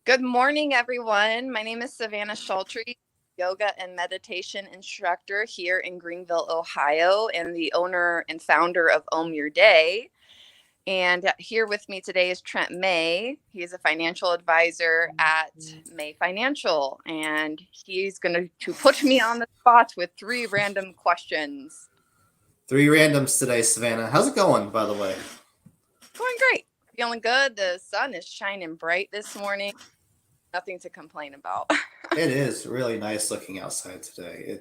Good morning, everyone. My name is Savana, yoga and meditation instructor here in Greenville, Ohio, and the owner and founder of Om Your Day. And here with me today is Trent May. He is a financial advisor at May Financial, and he's going to put me on the spot with three random questions. Three randoms today, Savannah. How's it going, by the way? Going great. Feeling good. The sun is shining bright this morning. Nothing to complain about. It is really nice looking outside today.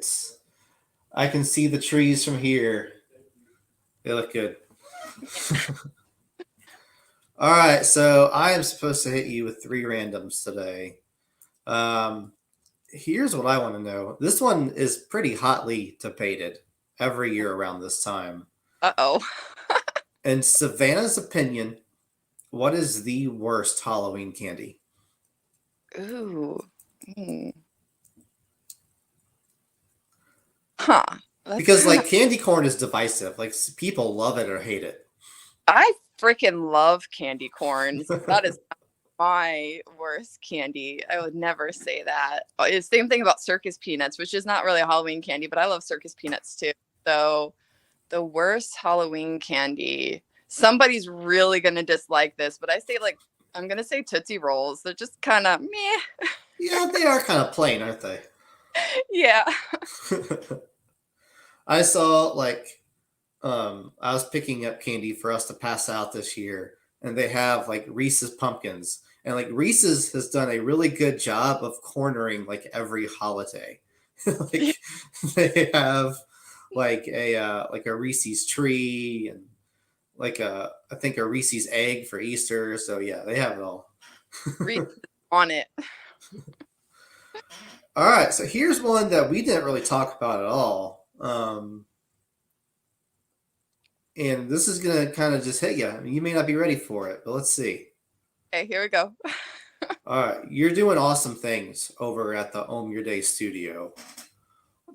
I can see the trees from here. They look good. All right, so I am supposed to hit you with three randoms today. Um, Here's what I want to know. This one is pretty hotly debated every year around this time. Uh-oh. In Savannah's opinion, what is the worst Halloween candy? Ooh. Hmm. Huh. That's Because kind of. like candy corn is divisive. Like people love it or hate it. I freaking love candy corn. That is my worst candy. I would never say that. It's the same thing about circus peanuts, which is not really a Halloween candy, but I love circus peanuts too. So the worst Halloween candy. Somebody's really gonna dislike this, but I say I'm gonna say Tootsie Rolls. They're just kind of meh. Yeah, they are kind of plain, aren't they? Yeah. I saw I was picking up candy for us to pass out this year, and they have like Reese's pumpkins, and like Reese's has done a really good job of cornering like every holiday. Like they have like a Reese's tree and like a I think a Reese's egg for Easter. So yeah, they have it all. Reese on it. All right, so here's one that we didn't really talk about at all. And this is gonna kind of just hit you. I mean, you may not be ready for it, but let's see. Okay, here we go. All right, you're doing awesome things over at the Ohm Your Day studio.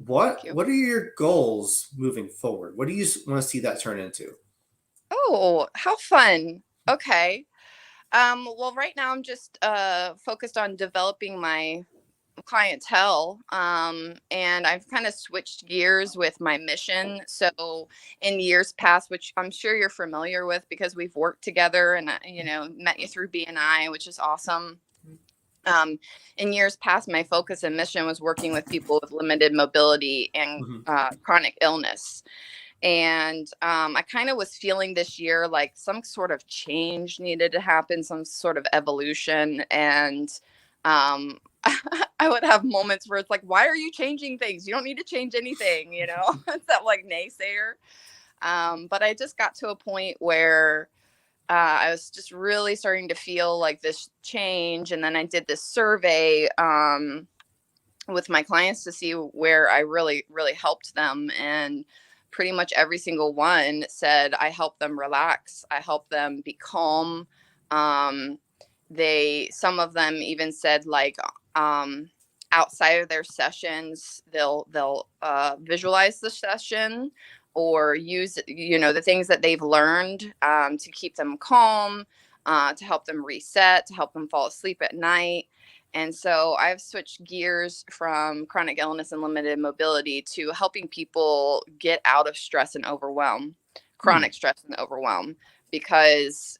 Thank you. What are your goals moving forward? What do you want to see that turn into? Oh, how fun. Okay. Well, right now I'm just focused on developing my clientele. And I've kind of switched gears with my mission. So in years past, which I'm sure you're familiar with because we've worked together and met you through BNI, which is awesome. Um, in years past, my focus and mission was working with people with limited mobility and Mm-hmm. chronic illness. And I kind of was feeling this year like some sort of change needed to happen, some sort of evolution. And um, I would have moments where it's like, why are you changing things? You don't need to change anything, you know? It's that like naysayer. But I just got to a point where I was just really starting to feel like this change. And then I did this survey with my clients to see where I really, really helped them. And pretty much every single one said I help them relax. I help them be calm. Um, some of them even said um, outside of their sessions, they'll visualize the session or use the things that they've learned to keep them calm, to help them reset, to help them fall asleep at night. And so I've switched gears from chronic illness and limited mobility to helping people get out of stress and overwhelm, Hmm. chronic stress and overwhelm, because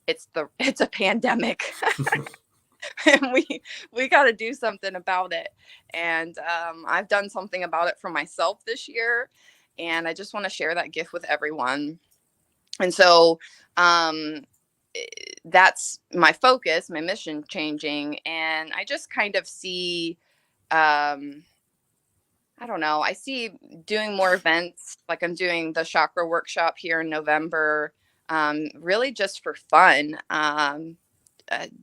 it's a pandemic, and we got to do something about it. And I've done something about it for myself this year, and I just want to share that gift with everyone. And so um, that's my focus, my mission changing. And I just kind of see, um, I don't know, I see doing more events. Like I'm doing the chakra workshop here in November, really just for fun,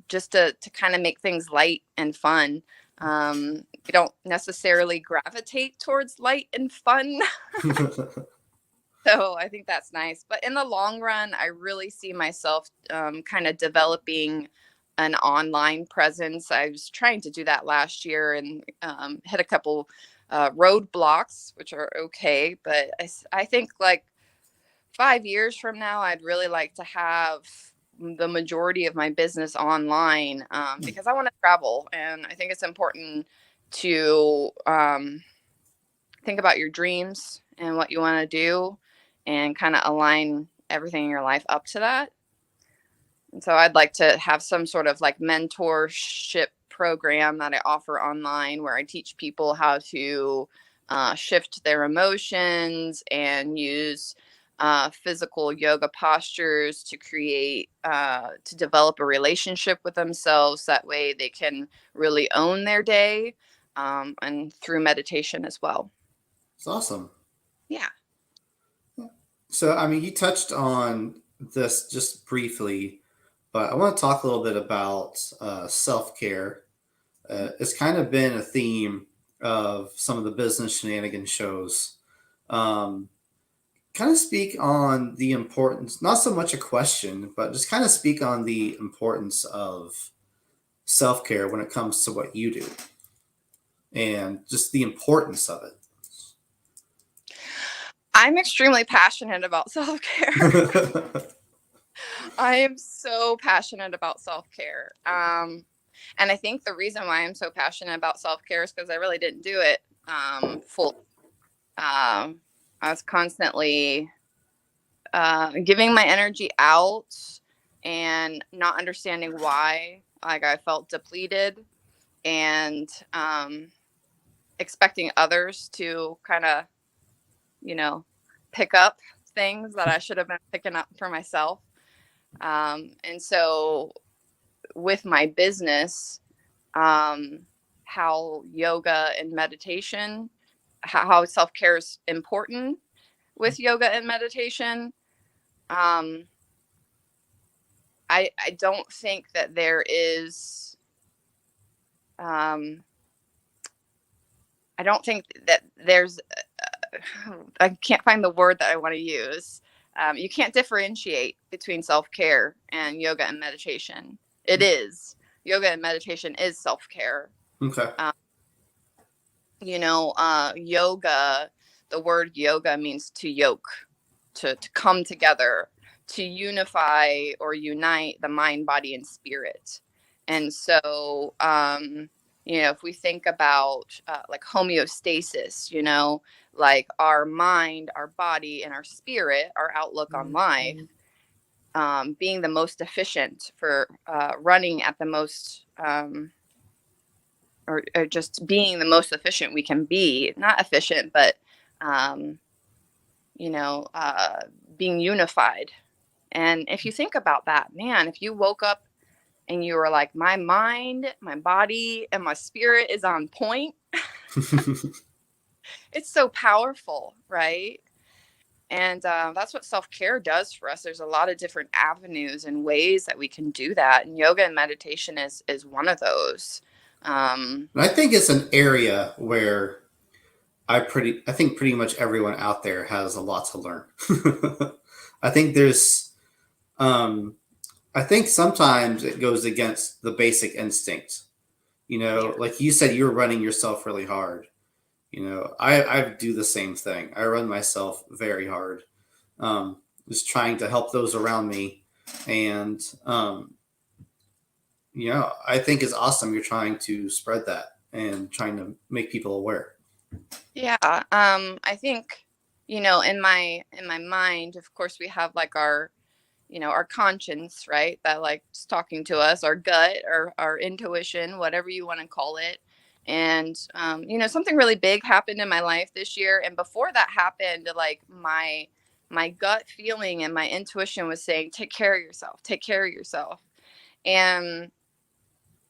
just to kind of make things light and fun. We don't necessarily gravitate towards light and fun. So I think that's nice. But in the long run, I really see myself kind of developing an online presence. I was trying to do that last year and hit a couple roadblocks, which are okay. But I think like 5 years from now, I'd really like to have the majority of my business online, because I want to travel, and I think it's important to think about your dreams and what you want to do, and kind of align everything in your life up to that. And so I'd like to have some sort of like mentorship program that I offer online where I teach people how to shift their emotions and use physical yoga postures to to develop a relationship with themselves. That way they can really own their day, and through meditation as well. It's awesome. Yeah. So, I mean, you touched on this just briefly, but I want to talk a little bit about self care. It's kind of been a theme of some of the business shenanigan shows. Um, Kind of speak on the importance, not so much a question, but just kind of speak on the importance of self care when it comes to what you do and just the importance of I'm extremely passionate about self care. it. I am so passionate about self care. And I think the reason why I'm so passionate about self care is because I really didn't do it full. I was constantly giving my energy out and not understanding why. Like I felt depleted, and expecting others to kind of, you know, pick up things that I should have been picking up for myself. And so with my business, um, how yoga and meditation, how self care is important with yoga and meditation. Um, I don't think that there is, um, I don't think that there's, I can't find the word that I want to use. You can't differentiate between self care and yoga and meditation. It is. Yoga and meditation is self care. Okay. Um, yoga, the word yoga means to yoke, to come together, to unify or unite the mind, body, and spirit. And so, if we think about like homeostasis, like our mind, our body, and our spirit, our outlook on life, being the most efficient for running at the most, or just being the most efficient we can be, not efficient, but, um, you know, uh, being unified. And if you think about that, man, if you woke up and you were like, my mind, my body, and my spirit is on point, it's so powerful, right? And that's what self care does for us. There's a lot of different avenues and ways that we can do that, and yoga and meditation is one of those. Um, And I think it's an area where I think pretty much everyone out there has a lot to learn. I think there's um I think sometimes it goes against the basic instinct. yeah, Like you said, you're running yourself really hard. I do the same thing. I run myself very hard. Just trying to help those around me. And I think it's awesome you're trying to spread that and trying to make people aware. yeah. I think, in my mind, of course, we have like our conscience, right? That like is talking to us, our gut, or our intuition, whatever you want to call it. And something really big happened in my life this year. And before that happened, like my gut feeling and my intuition was saying, take care of yourself, take care of yourself. And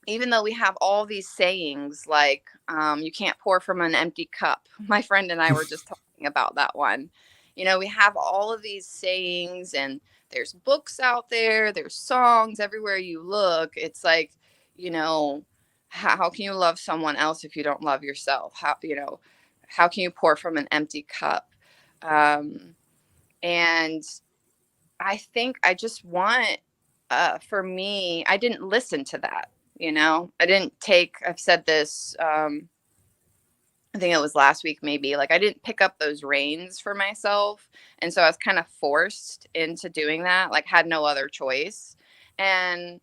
even though we have all these sayings like, you can't pour from an empty cup, my friend and I were just talking about that one. We have all of these sayings, and there's books out there, there's songs everywhere you look. It's like, you know how can you love someone else if you don't love yourself? How can you pour from an empty cup? Um, and I think I just want, for me, I didn't listen to that. I didn't I've said this, I think it was last week, maybe, like I didn't pick up those reins for myself. And so I was kind of forced into doing that, like had no other choice. And,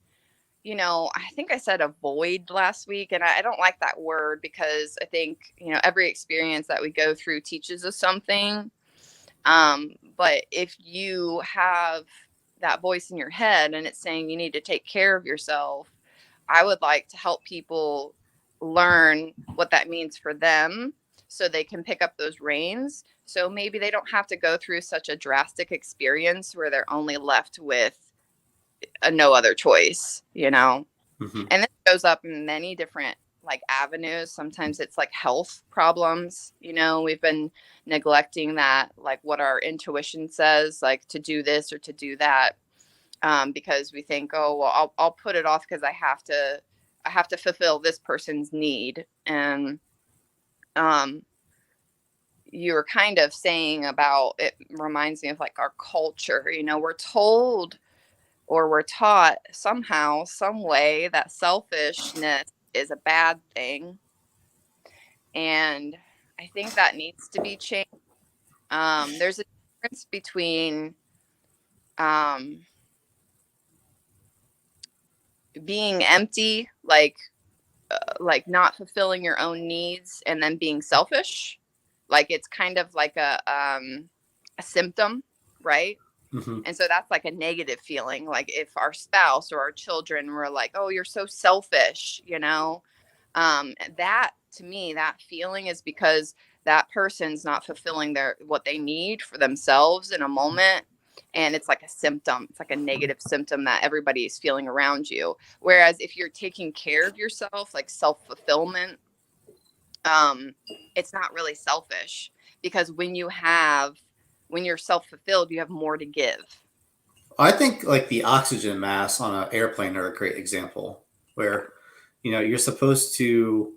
I think I said avoid last week, and I don't like that word because I think, every experience that we go through teaches us something. But if you have that voice in your head and it's saying you need to take care of yourself, I would like to help people learn what that means for them so they can pick up those reins. So maybe they don't have to go through such a drastic experience where they're only left with a no other choice. Mm-hmm. And this shows up in many different like avenues. Sometimes it's like health problems. We've been neglecting that, like what our intuition says, like to do this or to do that, because we think, oh well, I'll put it off because I have to fulfill this person's need. And you were kind of saying about it reminds me of like our culture. We're told or we're taught somehow, some way that selfishness is a bad thing. And I think that needs to be changed. There's a difference between um, being empty, like not fulfilling your own needs, and then being selfish. Like it's kind of like a symptom, right? Mm-hmm. And so that's like a negative feeling. Like if our spouse or our children were like, "Oh, you're so selfish," that to me, that feeling is because that person's not fulfilling what they need for themselves in a moment. And it's like a symptom. It's like a negative symptom that everybody is feeling around you. Whereas if you're taking care of yourself, like self-fulfillment, um, it's not really selfish because when you're self-fulfilled, you have more to give. I think like the oxygen masks on an airplane are a great example where, you're supposed to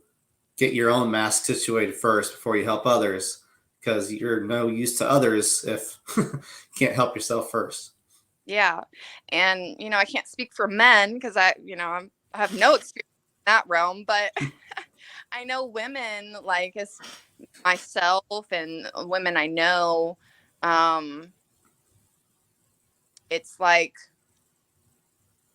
get your own mask situated first before you help others because you're no use to others if you can't help yourself first. Yeah. And, I can't speak for men because I have no experience in that realm, but I know women, like as myself and women I know, um, it's like,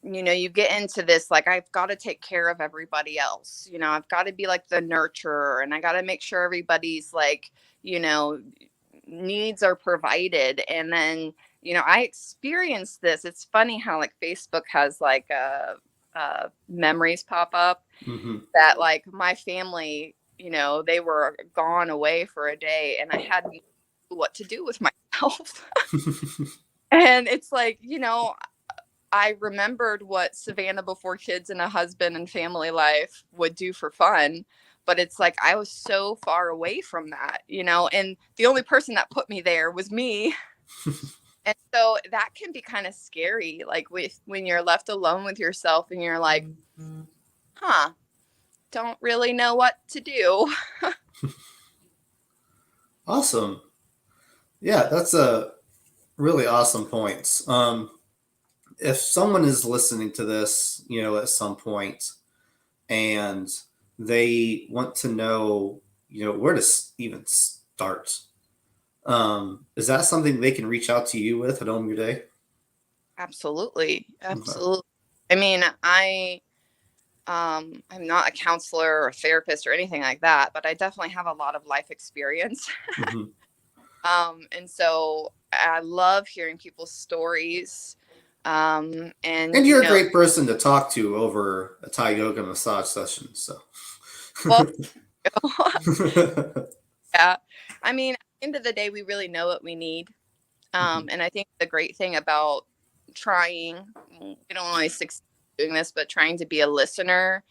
you get into this, like, I've got to take care of everybody else. I've got to be like the nurturer and I got to make sure everybody's like, you know, needs are provided. And then, I experienced this. It's funny how like Facebook has like memories pop up Mm-hmm. that like my family, they were gone away for a day and I had no clue what to do with myself. And it's like, I remembered what Savana before kids and a husband and family life would do for fun. But it's like I was so far away from that, and the only person that put me there was me. And so that can be kind of scary, like when you're left alone with yourself and you're like, huh, don't really know what to do. Awesome. Yeah, that's a really awesome points. If someone is listening to this, at some point and they want to know, where to even start, is that something they can reach out to you with at home your day? Absolutely. Okay. Absolutely. I mean, I'm not a counselor or therapist or anything like that, but I definitely have a lot of life experience. Mm-hmm. And so I love hearing people's stories. And And you're a great person to talk to over a Thai yoga massage session. So, well, yeah. I mean, at the end of the day, we really know what we need. Mhm. And I think the great thing about trying, we don't always succeed doing this, but trying to be a listener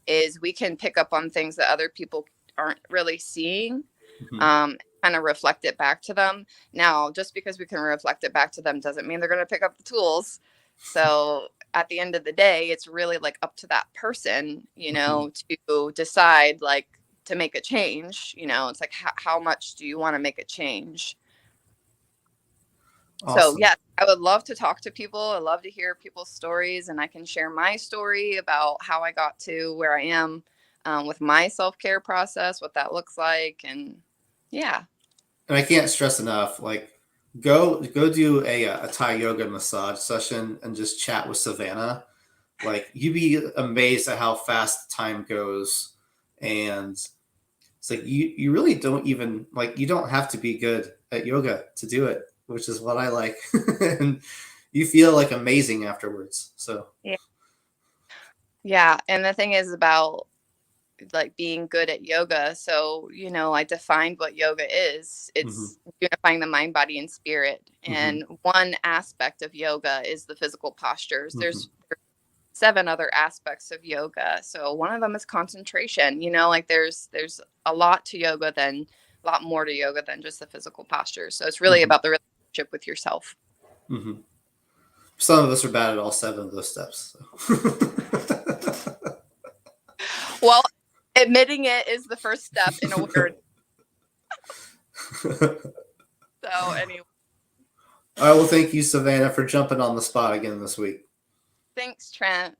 is we can pick up on things that other people aren't really seeing, Mhm. kind of reflect it back to them. Now, just because we can reflect it back to them doesn't mean they're going to pick up the tools. So at the end of the day, it's really like up to that person, Mhm. to decide like to make a change. It's like how much do you want to make a change? So Awesome. yeah, I would love to talk to people. I love to hear people's stories, and I can share my story about how I got to where I am, with my self-care process, what that looks like, and yeah. And I can't stress enough, like go do a Thai yoga massage session and just chat with Savana. Like you'd be amazed at how fast time goes, and it's like you really don't even like you don't have to be good at yoga to do it, which is what I like, and you feel like amazing afterwards. So Yeah. Yeah, and the thing is about like being good at yoga. So, I defined what yoga is. mm-hmm, It's unifying the mind, body, and spirit. mm-hmm, And one aspect of yoga is the physical postures. mm-hmm, There's 7 other aspects of yoga. So one of them is concentration. Like there's a lot to yoga than a lot more to yoga than just the physical postures. So it's really mm-hmm, about the relationship with yourself. mm-hmm. Some of us are bad at all 7 of those steps. So. Well, admitting it is the first step in awareness. So anyway, All right. Well, thank you, Savana, for jumping on the spot again this week. thanks, Trent.